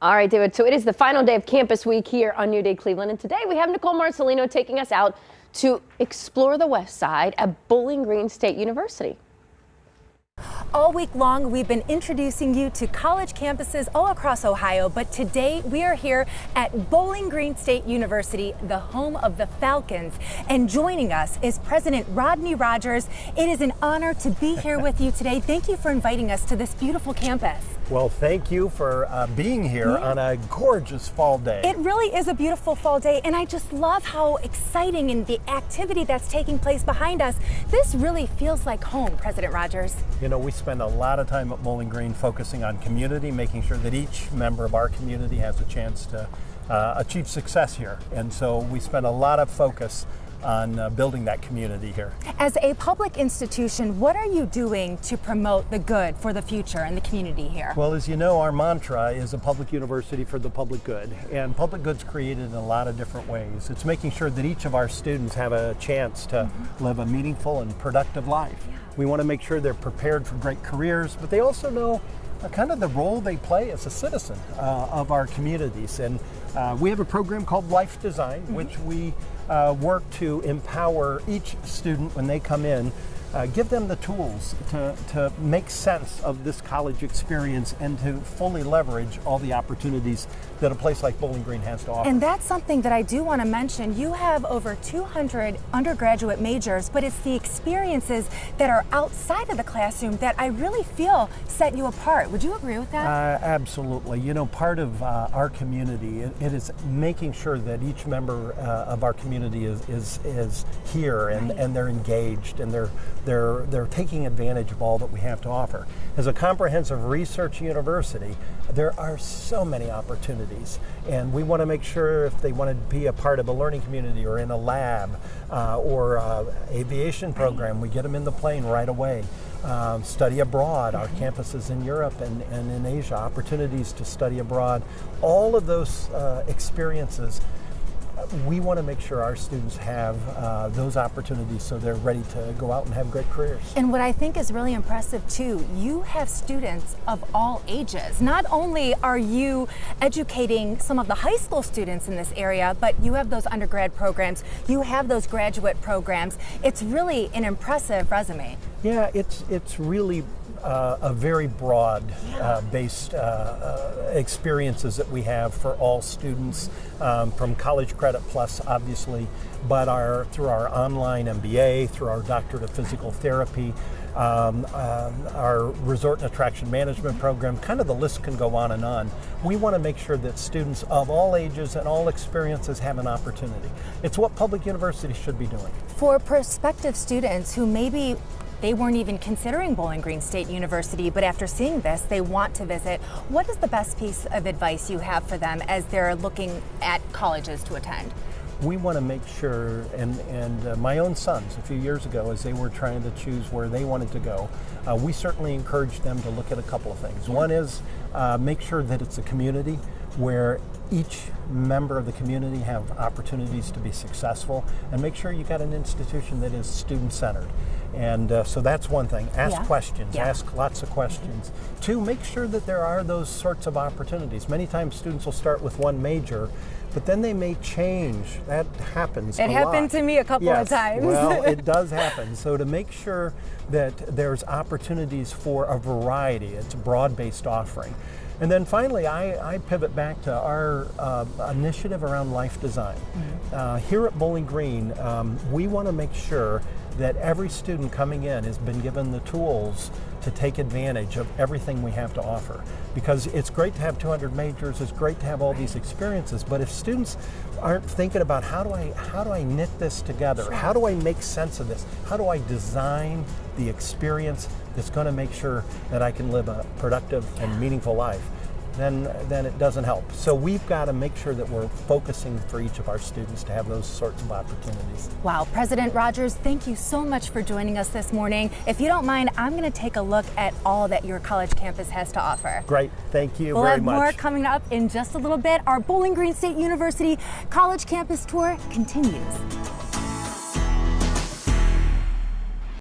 All right, David, so it is the final day of Campus Week here on New Day Cleveland, and today we have Nicole Marcelino taking us out to explore the West Side at Bowling Green State University. All week long, we've been introducing you to college campuses all across Ohio, but today we are here at Bowling Green State University, the home of the Falcons. And joining us is President Rodney Rogers. It is an honor to be here with you today. Thank you for inviting us to this beautiful campus. Well, thank you for being here on a gorgeous fall day. It really is a beautiful fall day, and I just love how exciting and the activity that's taking place behind us. This really feels like home, President Rogers. You know, we spend a lot of time at Bowling Green focusing on community, making sure that each member of our community has a chance to achieve success here. And so we spend a lot of focus on building that community here. As a public institution, what are you doing to promote the good for the future and the community here? Well, as you know, our mantra is a public university for the public good, and public good's created in a lot of different ways. It's making sure that each of our students have a chance to live a meaningful and productive life. We want to make sure they're prepared for great careers, but they also know kind of the role they play as a citizen of our communities. And we have a program called Life Design, which we work to empower each student when they come in, give them the tools to make sense of this college experience and to fully leverage all the opportunities that a place like Bowling Green has to offer. And that's something that I do want to mention. You have over 200 undergraduate majors, but it's the experiences that are outside of the classroom that I really feel set you apart. Would you agree with that? Absolutely. You know, part of our community, it is making sure that each member of our community is here and they're engaged and they're taking advantage of all that we have to offer. As a comprehensive research university, there are so many opportunities, and we want to make sure if they want to be a part of a learning community or in a lab or aviation program, we get them in the plane right away. Study abroad, our campuses in Europe and in Asia, opportunities to study abroad. All of those experiences, we want to make sure our students have those opportunities so they're ready to go out and have great careers. And what I think is really impressive too, you have students of all ages. Not only are you educating some of the high school students in this area, but you have those undergrad programs, you have those graduate programs. It's really an impressive resume. Yeah, it's really a very broad based experiences that we have for all students, from College Credit Plus obviously, but through our online MBA, through our Doctorate of Physical Therapy, our Resort and Attraction Management program, kind of the list can go on and on. We want to make sure that students of all ages and all experiences have an opportunity. It's what public universities should be doing. For prospective students who maybe they weren't even considering Bowling Green State University, but after seeing this, they want to visit. What is the best piece of advice you have for them as they're looking at colleges to attend? We want to make sure, and my own sons a few years ago, as they were trying to choose where they wanted to go, we certainly encouraged them to look at a couple of things. One is make sure that it's a community where each member of the community have opportunities to be successful, and make sure you got an institution that is student-centered. And so that's one thing. Ask questions, ask lots of questions. Two, make sure that there are those sorts of opportunities. Many times students will start with one major, but then they may change. That happens a lot. It happened to me a couple of times. Well, it does happen. So to make sure that there's opportunities for a variety, it's a broad-based offering. And then finally, I pivot back to our initiative around life design. Here at Bowling Green, we want to make sure that every student coming in has been given the tools to take advantage of everything we have to offer. Because it's great to have 200 majors, it's great to have all these experiences, but if students aren't thinking about how do I knit this together, how do I make sense of this, how do I design the experience that's going to make sure that I can live a productive and meaningful life, then it doesn't help. So we've got to make sure that we're focusing for each of our students to have those sorts of opportunities. Wow, President Rogers, thank you so much for joining us this morning. If you don't mind, I'm going to take a look at all that your college campus has to offer. Great, thank you very much. We'll have more coming up in just a little bit. Our Bowling Green State University College Campus Tour continues.